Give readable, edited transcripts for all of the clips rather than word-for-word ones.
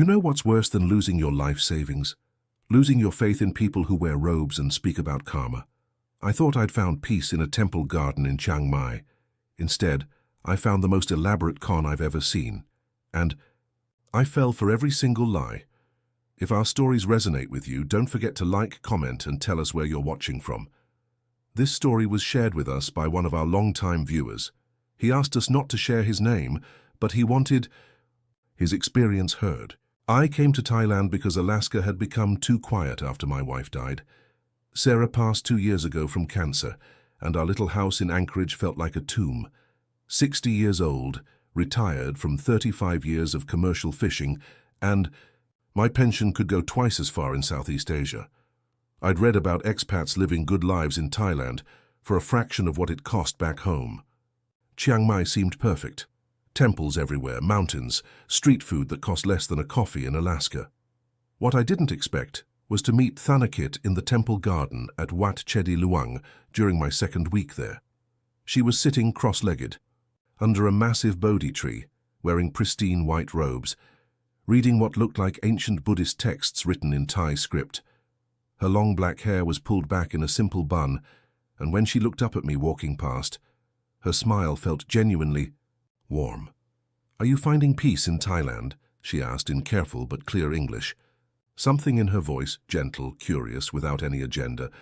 You know what's worse than losing your life savings? Losing your faith in people who wear robes and speak about karma. I thought I'd found peace in a temple garden in Chiang Mai. Instead, I found the most elaborate con I've ever seen. And I fell for every single lie. If our stories resonate with you, don't forget to like, comment, and tell us where you're watching from. This story was shared with us by one of our long-time viewers. He asked us not to share his name, but he wanted his experience heard. I came to Thailand because Alaska had become too quiet after my wife died. Sarah passed 2 years ago from cancer, and our little house in Anchorage felt like a tomb. 60 years old, retired from 35 years of commercial fishing, and my pension could go twice as far in Southeast Asia. I'd read about expats living good lives in Thailand for a fraction of what it cost back home. Chiang Mai seemed perfect. Temples everywhere, mountains, street food that cost less than a coffee in Alaska. What I didn't expect was to meet Thanakit in the temple garden at Wat Chedi Luang during my second week there. She was sitting cross-legged, under a massive Bodhi tree, wearing pristine white robes, reading what looked like ancient Buddhist texts written in Thai script. Her long black hair was pulled back in a simple bun, and when she looked up at me walking past, her smile felt genuinely warm. "Are you finding peace in Thailand?" she asked in careful but clear English. Something in her voice, gentle, curious, without any agenda,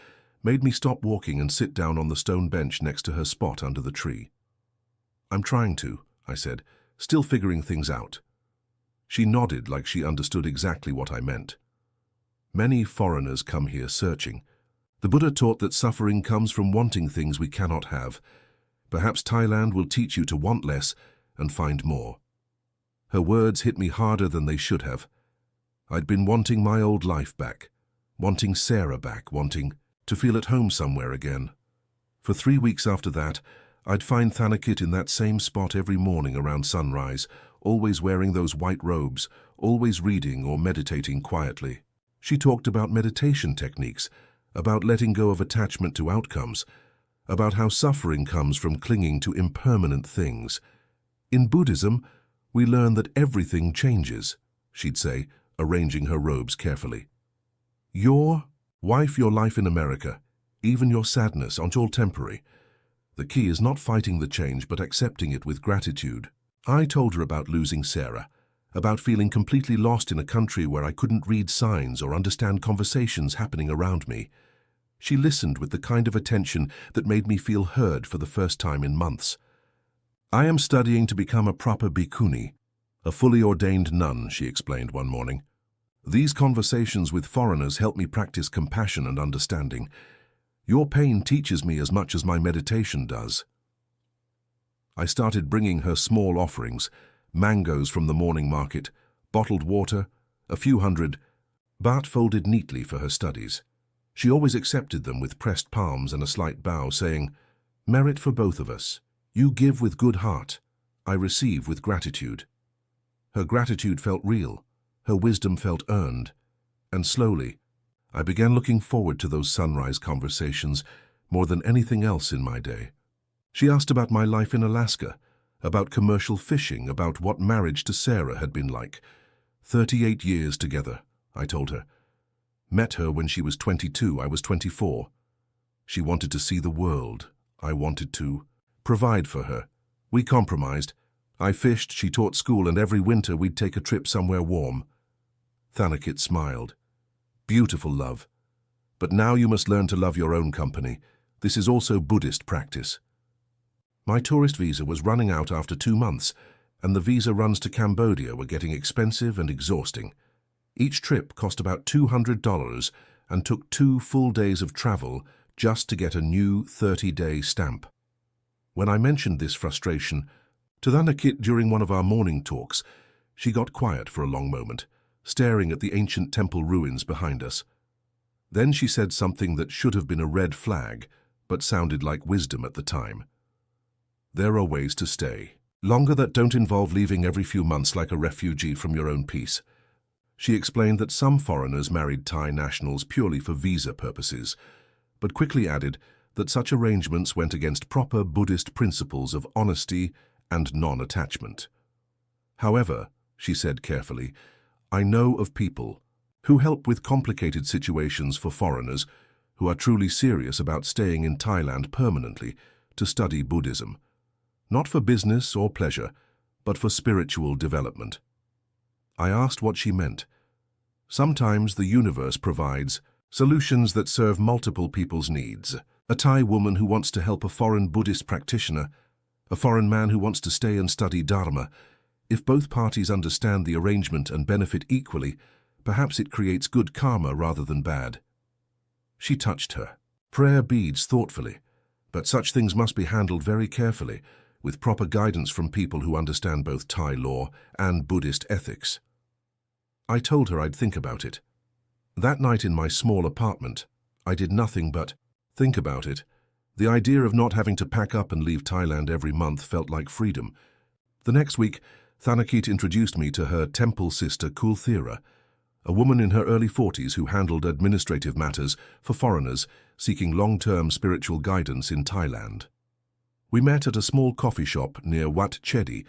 made me stop walking and sit down on the stone bench next to her spot under the tree. "I'm trying to," I said, still figuring things out. She nodded like she understood exactly what I meant. Many foreigners come here searching. The Buddha taught that suffering comes from wanting things we cannot have. Perhaps Thailand will teach you to want less and find more. Her words hit me harder than they should have. I'd been wanting my old life back, wanting Sarah back, wanting to feel at home somewhere again. For 3 weeks after that, I'd find Thanakit in that same spot every morning around sunrise, always wearing those white robes, always reading or meditating quietly. She talked about meditation techniques, about letting go of attachment to outcomes, about how suffering comes from clinging to impermanent things. In Buddhism, we learn that everything changes, she'd say, arranging her robes carefully. Your life in America, even your sadness, aren't all temporary. The key is not fighting the change, but accepting it with gratitude. I told her about losing Sarah, about feeling completely lost in a country where I couldn't read signs or understand conversations happening around me. She listened with the kind of attention that made me feel heard for the first time in months. "I am studying to become a proper bhikkhuni, a fully ordained nun," she explained one morning. "These conversations with foreigners help me practice compassion and understanding. Your pain teaches me as much as my meditation does." I started bringing her small offerings, mangoes from the morning market, bottled water, a few hundred baht folded neatly for her studies. She always accepted them with pressed palms and a slight bow, saying, "Merit for both of us. You give with good heart. I receive with gratitude." Her gratitude felt real. Her wisdom felt earned. And slowly, I began looking forward to those sunrise conversations more than anything else in my day. She asked about my life in Alaska, about commercial fishing, about what marriage to Sarah had been like. 38 years together, I told her. Met her when she was 22, I was 24. She wanted to see the world. I wanted to provide for her. We compromised. I fished, she taught school, and every winter we'd take a trip somewhere warm. Thanakit smiled. "Beautiful, love. But now you must learn to love your own company. This is also Buddhist practice." My tourist visa was running out after 2 months, and the visa runs to Cambodia were getting expensive and exhausting. Each trip cost about $200 and took 2 full days of travel just to get a new 30-day stamp. When I mentioned this frustration to Thanakit during one of our morning talks, she got quiet for a long moment, staring at the ancient temple ruins behind us. Then she said something that should have been a red flag, but sounded like wisdom at the time. "There are ways to stay longer that don't involve leaving every few months like a refugee from your own peace." She explained that some foreigners married Thai nationals purely for visa purposes, but quickly added that such arrangements went against proper Buddhist principles of honesty and non-attachment. "However," she said carefully, I know of people who help with complicated situations for foreigners who are truly serious about staying in Thailand permanently to study Buddhism, not for business or pleasure, but for spiritual development. I asked what she meant. Sometimes the universe provides solutions that serve multiple people's needs. A Thai woman who wants to help a foreign Buddhist practitioner, a foreign man who wants to stay and study Dharma. If both parties understand the arrangement and benefit equally, perhaps it creates good karma rather than bad. She touched her prayer beads thoughtfully, but such things must be handled very carefully, with proper guidance from people who understand both Thai law and Buddhist ethics. I told her I'd think about it. That night in my small apartment, I did nothing but think about it. The idea of not having to pack up and leave Thailand every month felt like freedom. The next week, Thanakit introduced me to her temple sister Kulthira, a woman in her early 40s who handled administrative matters for foreigners seeking long-term spiritual guidance in Thailand. We met at a small coffee shop near Wat Chedi.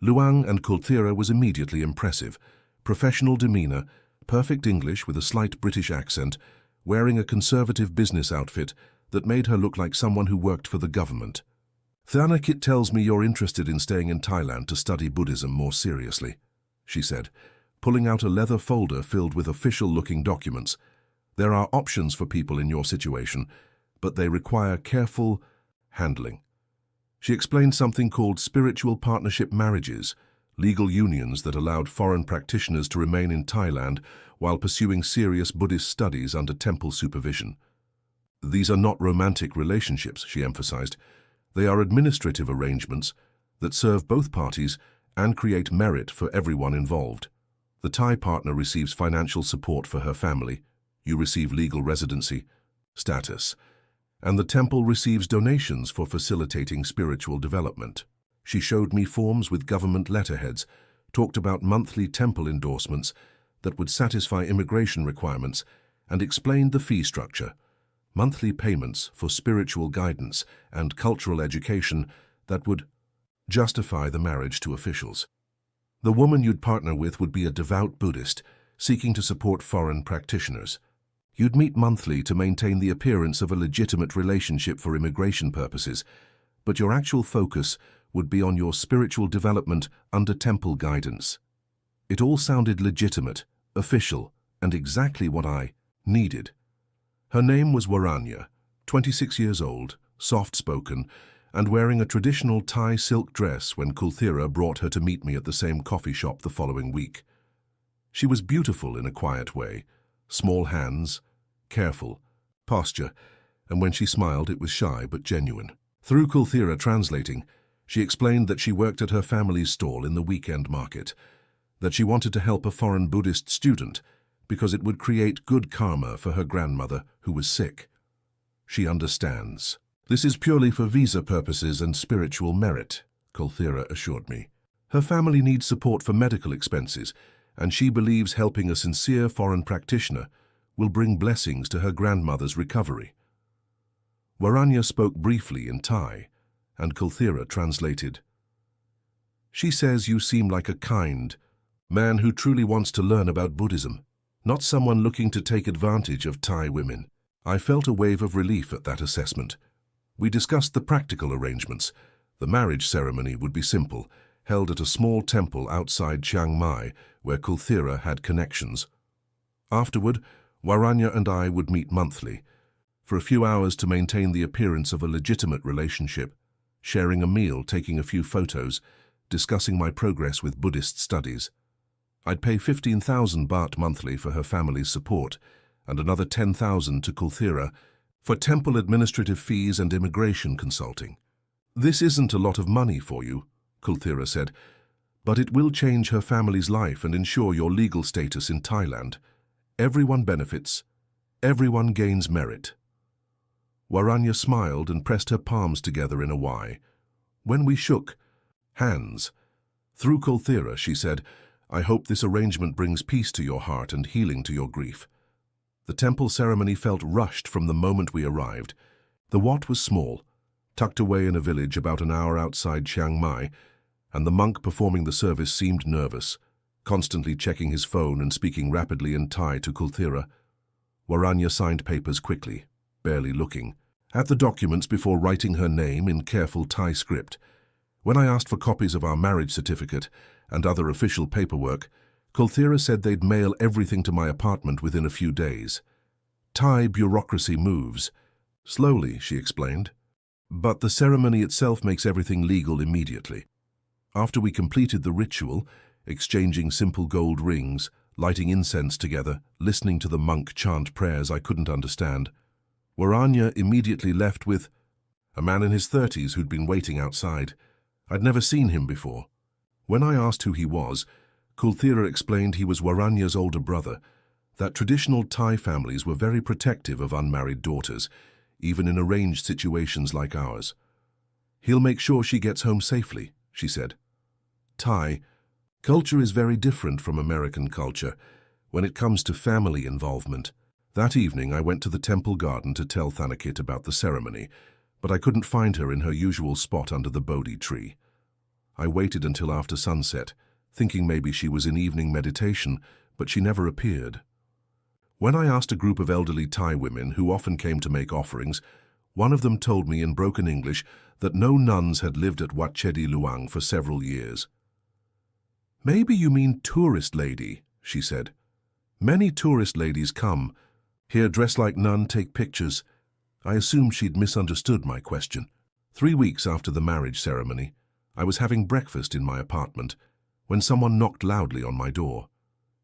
Luang and Kulthira was immediately impressive. Professional demeanor, perfect English with a slight British accent, wearing a conservative business outfit that made her look like someone who worked for the government. Thanakit tells me you're interested in staying in Thailand to study Buddhism more seriously, she said, pulling out a leather folder filled with official-looking documents. There are options for people in your situation, but they require careful handling. She explained something called spiritual partnership marriages, legal unions that allowed foreign practitioners to remain in Thailand while pursuing serious Buddhist studies under temple supervision. These are not romantic relationships, she emphasized. They are administrative arrangements that serve both parties and create merit for everyone involved. The Thai partner receives financial support for her family, you receive legal residency status, and the temple receives donations for facilitating spiritual development. She showed me forms with government letterheads, talked about monthly temple endorsements that would satisfy immigration requirements, and explained the fee structure, monthly payments for spiritual guidance and cultural education that would justify the marriage to officials. The woman you'd partner with would be a devout Buddhist seeking to support foreign practitioners. You'd meet monthly to maintain the appearance of a legitimate relationship for immigration purposes, but your actual focus would be on your spiritual development under temple guidance. It all sounded legitimate, official, and exactly what I needed. Her name was Waranya, 26 years old, soft-spoken, and wearing a traditional Thai silk dress when Kulthira brought her to meet me at the same coffee shop the following week. She was beautiful in a quiet way, small hands, careful, posture, and when she smiled it was shy but genuine. Through Kulthira translating, she explained that she worked at her family's stall in the weekend market, that she wanted to help a foreign Buddhist student because it would create good karma for her grandmother who was sick. She understands. This is purely for visa purposes and spiritual merit, Kulthira assured me. Her family needs support for medical expenses, and she believes helping a sincere foreign practitioner will bring blessings to her grandmother's recovery. Waranya spoke briefly in Thai, and Kulthira translated. She says you seem like a kind man who truly wants to learn about Buddhism, not someone looking to take advantage of Thai women. I felt a wave of relief at that assessment. We discussed the practical arrangements. The marriage ceremony would be simple, held at a small temple outside Chiang Mai, where Kulthira had connections. Afterward, Waranya and I would meet monthly, for a few hours to maintain the appearance of a legitimate relationship, sharing a meal, taking a few photos, discussing my progress with Buddhist studies. I'd pay 15,000 baht monthly for her family's support, and another 10,000 to Kulthira for temple administrative fees and immigration consulting. This isn't a lot of money for you, Kulthira said, but it will change her family's life and ensure your legal status in Thailand. Everyone benefits. Everyone gains merit. Waranya smiled and pressed her palms together in a Y. When we shook hands, through Kulthira, she said, I hope this arrangement brings peace to your heart and healing to your grief. The temple ceremony felt rushed from the moment we arrived. The Wat was small, tucked away in a village about an hour outside Chiang Mai, and the monk performing the service seemed nervous. constantly checking his phone and speaking rapidly in Thai to Kulthira. Waranya signed papers quickly, barely looking at the documents before writing her name in careful Thai script. When I asked for copies of our marriage certificate and other official paperwork, Kulthira said they'd mail everything to my apartment within a few days. Thai bureaucracy moves slowly, she explained, but the ceremony itself makes everything legal immediately. After we completed the ritual, exchanging simple gold rings, lighting incense together, listening to the monk chant prayers I couldn't understand, Waranya immediately left with a man in his 30s who'd been waiting outside. I'd never seen him before. When I asked who he was, Kulthira explained he was Waranya's older brother, that traditional Thai families were very protective of unmarried daughters, even in arranged situations like ours. He'll make sure she gets home safely, she said. Thai culture is very different from American culture when it comes to family involvement. That evening I went to the temple garden to tell Thanakit about the ceremony, but I couldn't find her in her usual spot under the Bodhi tree. I waited until after sunset, thinking maybe she was in evening meditation, but she never appeared. When I asked a group of elderly Thai women who often came to make offerings, one of them told me in broken English that no nuns had lived at Wat Chedi Luang for several years. "Maybe you mean tourist lady," she said. "Many tourist ladies come here, dress like nun, take pictures." I assumed she'd misunderstood my question. 3 weeks after the marriage ceremony, I was having breakfast in my apartment when someone knocked loudly on my door.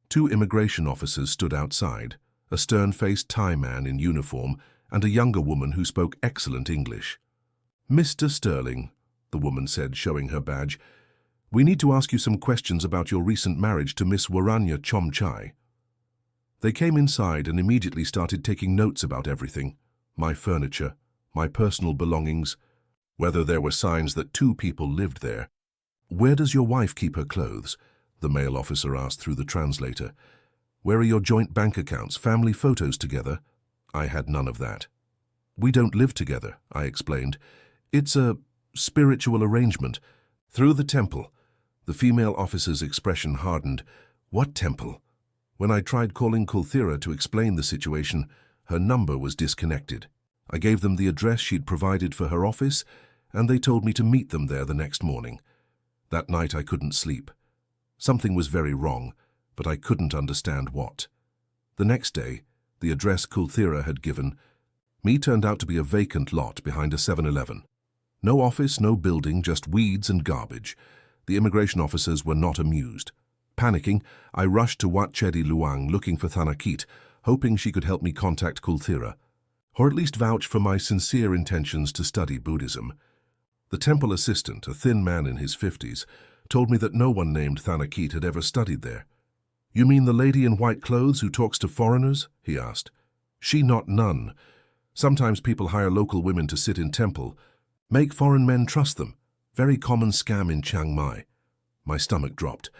2 immigration officers stood outside, a stern-faced Thai man in uniform and a younger woman who spoke excellent English. "Mr. Sterling," the woman said, showing her badge, "we need to ask you some questions about your recent marriage to Miss Waranya Chomchai." They came inside and immediately started taking notes about everything: my furniture, my personal belongings, whether there were signs that 2 people lived there. "Where does your wife keep her clothes?" the male officer asked through the translator. "Where are your joint bank accounts, family photos together?" I had none of that. "We don't live together," I explained. "It's a spiritual arrangement through the temple." The female officer's expression hardened. "What temple?" When I tried calling Kulthira to explain the situation, her number was disconnected. I gave them the address she'd provided for her office, and they told me to meet them there the next morning. That night I couldn't sleep. Something was very wrong, but I couldn't understand what. The next day, the address Kulthira had given me turned out to be a vacant lot behind a 7-Eleven. No office, no building, just weeds and garbage. The immigration officers were not amused. Panicking, I rushed to Wat Chedi Luang looking for Thanakit, hoping she could help me contact Kulthira, or at least vouch for my sincere intentions to study Buddhism. The temple assistant, a thin man in his 50s, told me that no one named Thanakit had ever studied there. "You mean the lady in white clothes who talks to foreigners?" he asked. "She not nun. Sometimes people hire local women to sit in temple, make foreign men trust them. Very common scam in Chiang Mai." My stomach dropped.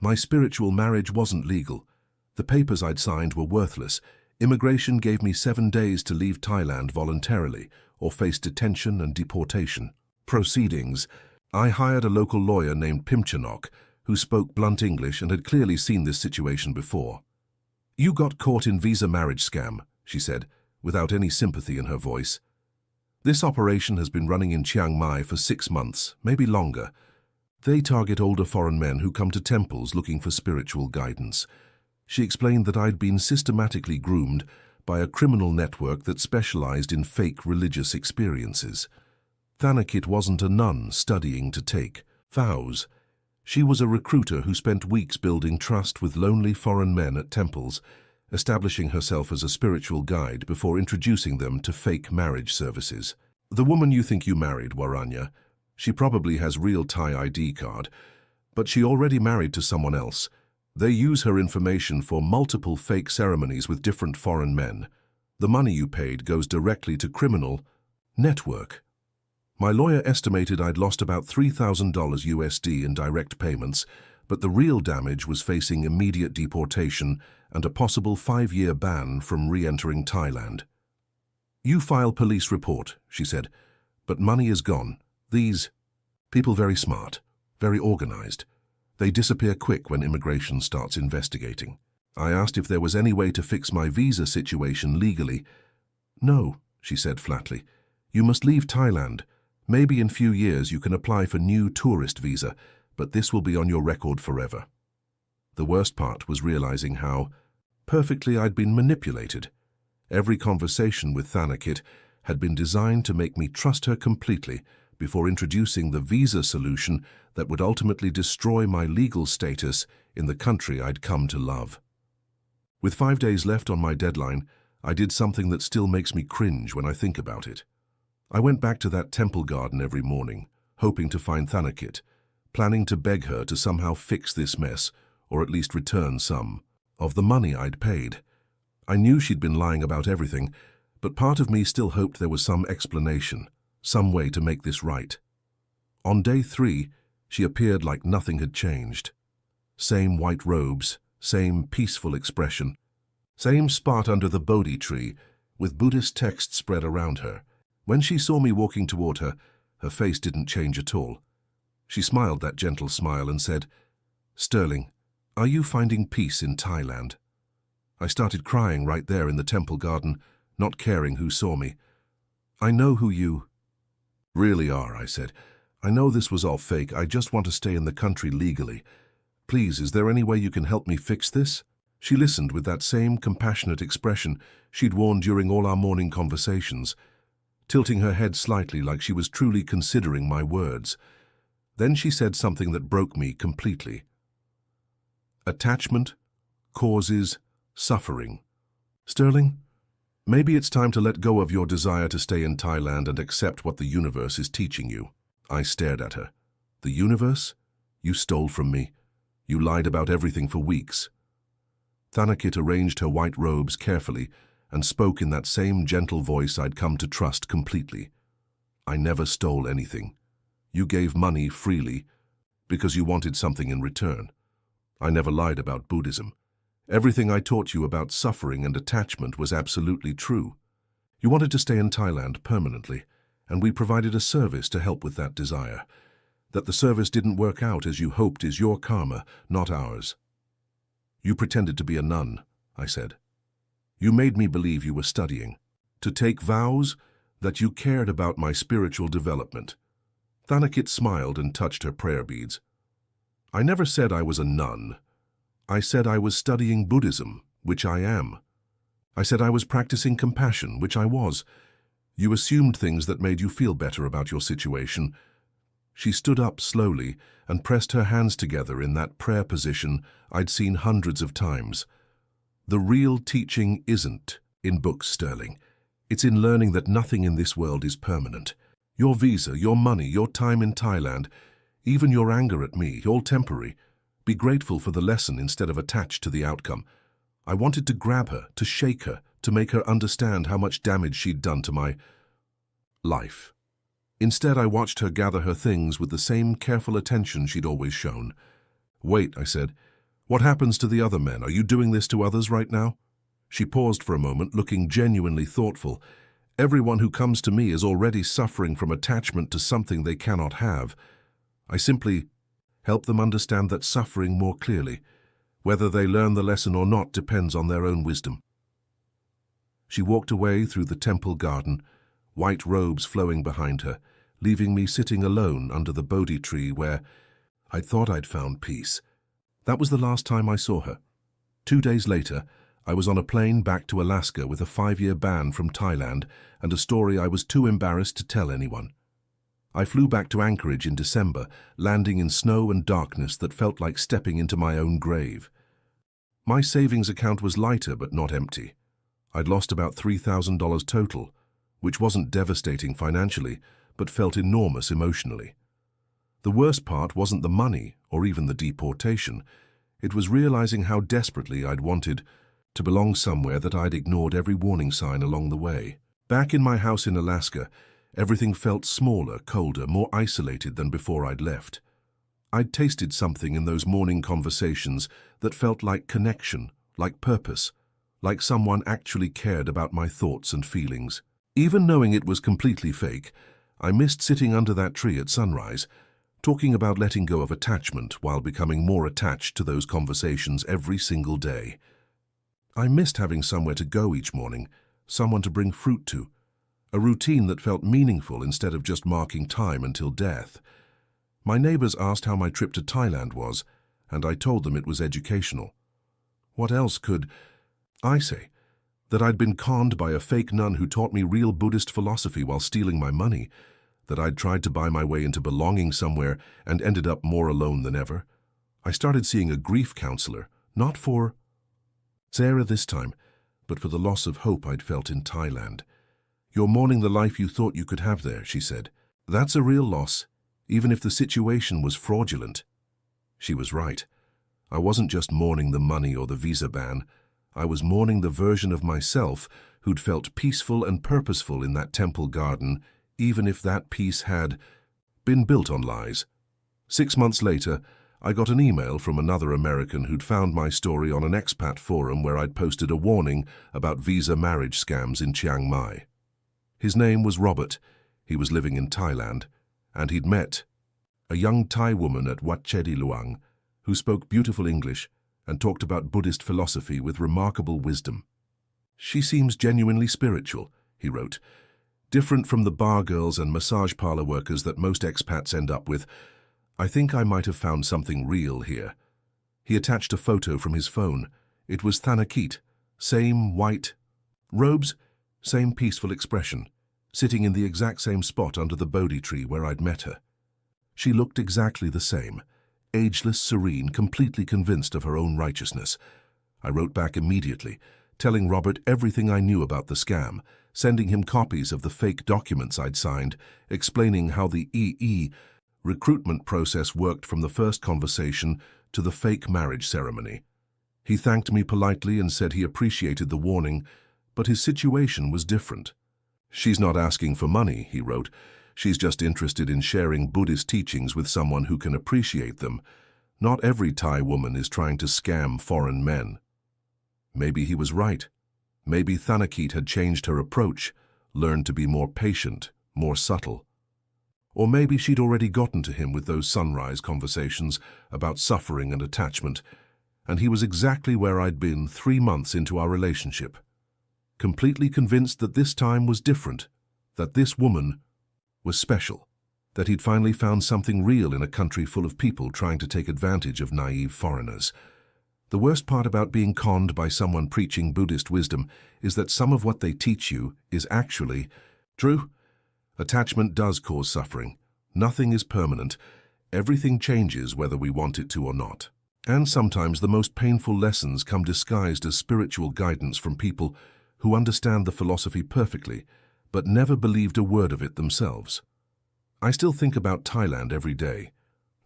My spiritual marriage wasn't legal. The papers I'd signed were worthless. Immigration gave me 7 days to leave Thailand voluntarily or face detention and deportation. Proceedings. I hired a local lawyer named Pimchanok, who spoke blunt English and had clearly seen this situation before. "You got caught in visa marriage scam," she said, without any sympathy in her voice. "This operation has been running in Chiang Mai for 6 months, maybe longer. They target older foreign men who come to temples looking for spiritual guidance." She explained that I'd been systematically groomed by a criminal network that specialized in fake religious experiences. Thanakit wasn't a nun studying to take vows. She was a recruiter who spent weeks building trust with lonely foreign men at temples, establishing herself as a spiritual guide before introducing them to fake marriage services. "The woman you think you married, Waranya, she probably has real Thai ID card, but she already married to someone else. They use her information for multiple fake ceremonies with different foreign men. The money you paid goes directly to criminal network." My lawyer estimated I'd lost about $3,000 USD in direct payments, but the real damage was facing immediate deportation and a possible 5-year ban from re-entering Thailand. "You file police report," she said, "but money is gone. These people very smart, very organized. They disappear quick when immigration starts investigating. I asked if there was any way to fix my visa situation legally. No, she said flatly. You must leave Thailand. Maybe in few years you can apply for new tourist visa, but this will be on your record forever. The worst part was realizing how perfectly I'd been manipulated. Every conversation with Thanakit had been designed to make me trust her completely before introducing the visa solution that would ultimately destroy my legal status in the country I'd come to love. With 5 days left on my deadline, I did something that still makes me cringe when I think about it. I went back to that temple garden every morning, hoping to find Thanakit, planning to beg her to somehow fix this mess, or at least return some of the money I'd paid. I knew she'd been lying about everything, but part of me still hoped there was some explanation, some way to make this right. On day 3, she appeared like nothing had changed. Same white robes, same peaceful expression, same spot under the Bodhi tree, with Buddhist texts spread around her. When she saw me walking toward her, her face didn't change at all. She smiled that gentle smile and said, "Sterling, are you finding peace in Thailand?" I started crying right there in the temple garden, not caring who saw me. "I know who you really are," I said. "I know this was all fake. I just want to stay in the country legally. Please, is there any way you can help me fix this?" She listened with that same compassionate expression she'd worn during all our morning conversations, tilting her head slightly like she was truly considering my words. Then she said something that broke me completely. "Attachment causes suffering. Sterling, maybe it's time to let go of your desire to stay in Thailand and accept what the universe is teaching you." I stared at her. "The universe? You stole from me. You lied about everything for weeks." Thanakit arranged her white robes carefully and spoke in that same gentle voice I'd come to trust completely. "I never stole anything. You gave money freely because you wanted something in return. I never lied about Buddhism. Everything I taught you about suffering and attachment was absolutely true. You wanted to stay in Thailand permanently, and we provided a service to help with that desire. That the service didn't work out as you hoped is your karma, not ours. You pretended to be a nun," I said. "You made me believe you were studying, to take vows, that you cared about my spiritual development." Thanakit smiled and touched her prayer beads. "I never said I was a nun. I said I was studying Buddhism, which I am. I said I was practicing compassion, which I was. You assumed things that made you feel better about your situation." She stood up slowly and pressed her hands together in that prayer position I'd seen hundreds of times. "The real teaching isn't in books, Sterling. It's in learning that nothing in this world is permanent. Your visa, your money, your time in Thailand, even your anger at me, all temporary. Be grateful for the lesson instead of attached to the outcome." I wanted to grab her, to shake her, to make her understand how much damage she'd done to my life. Instead, I watched her gather her things with the same careful attention she'd always shown. "Wait," I said. "What happens to the other men? Are you doing this to others right now?" She paused for a moment, looking genuinely thoughtful. "Everyone who comes to me is already suffering from attachment to something they cannot have. I simply help them understand that suffering more clearly. Whether they learn the lesson or not depends on their own wisdom." She walked away through the temple garden, white robes flowing behind her, leaving me sitting alone under the Bodhi tree where I'd thought I'd found peace. That was the last time I saw her. 2 days later, I was on a plane back to Alaska with a 5-year ban from Thailand and a story I was too embarrassed to tell anyone. I flew back to Anchorage in December, landing in snow and darkness that felt like stepping into my own grave. My savings account was lighter but not empty. I'd lost about $3,000 total, which wasn't devastating financially, but felt enormous emotionally. The worst part wasn't the money or even the deportation. It was realizing how desperately I'd wanted to belong somewhere that I'd ignored every warning sign along the way. Back in my house in Alaska, everything felt smaller, colder, more isolated than before I'd left. I'd tasted something in those morning conversations that felt like connection, like purpose, like someone actually cared about my thoughts and feelings. Even knowing it was completely fake, I missed sitting under that tree at sunrise, talking about letting go of attachment while becoming more attached to those conversations every single day. I missed having somewhere to go each morning, someone to bring fruit to, a routine that felt meaningful instead of just marking time until death. My neighbors asked how my trip to Thailand was, and I told them it was educational. What else could I say? That I'd been conned by a fake nun who taught me real Buddhist philosophy while stealing my money, that I'd tried to buy my way into belonging somewhere and ended up more alone than ever. I started seeing a grief counselor, not for Sarah this time, but for the loss of hope I'd felt in Thailand. "You're mourning the life you thought you could have there," she said. "That's a real loss, even if the situation was fraudulent." She was right. I wasn't just mourning the money or the visa ban. I was mourning the version of myself who'd felt peaceful and purposeful in that temple garden, even if that peace had been built on lies. 6 months later, I got an email from another American who'd found my story on an expat forum where I'd posted a warning about visa marriage scams in Chiang Mai. His name was Robert. He was living in Thailand, and he'd met a young Thai woman at Wat Chedi Luang who spoke beautiful English and talked about Buddhist philosophy with remarkable wisdom. "She seems genuinely spiritual," he wrote. "Different from the bar girls and massage parlor workers that most expats end up with. I think I might have found something real here." He attached a photo from his phone. It was Thanakit, same white robes, same peaceful expression, sitting in the exact same spot under the Bodhi tree where I'd met her. She looked exactly the same, ageless, serene, completely convinced of her own righteousness. I wrote back immediately, telling Robert everything I knew about the scam, sending him copies of the fake documents I'd signed, explaining how the EE recruitment process worked from the first conversation to the fake marriage ceremony. He thanked me politely and said he appreciated the warning, but his situation was different. "She's not asking for money," he wrote. "She's just interested in sharing Buddhist teachings with someone who can appreciate them. Not every Thai woman is trying to scam foreign men." Maybe he was right. Maybe Thanakit had changed her approach, learned to be more patient, more subtle. Or maybe she'd already gotten to him with those sunrise conversations about suffering and attachment, and he was exactly where I'd been 3 months into our relationship. Completely convinced that this time was different, that this woman was special, that he'd finally found something real in a country full of people trying to take advantage of naive foreigners. The worst part about being conned by someone preaching Buddhist wisdom is that some of what they teach you is actually true. Attachment does cause suffering. Nothing is permanent. Everything changes whether we want it to or not. And sometimes the most painful lessons come disguised as spiritual guidance from people who understand the philosophy perfectly, but never believed a word of it themselves. I still think about Thailand every day,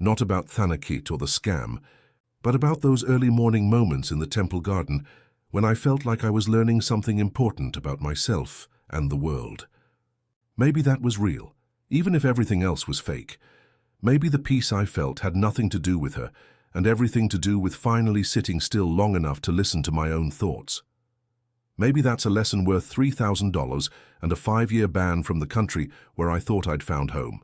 not about Thanakit or the scam, but about those early morning moments in the temple garden when I felt like I was learning something important about myself and the world. Maybe that was real, even if everything else was fake. Maybe the peace I felt had nothing to do with her, and everything to do with finally sitting still long enough to listen to my own thoughts. Maybe that's a lesson worth $3,000 and a 5-year ban from the country where I thought I'd found home.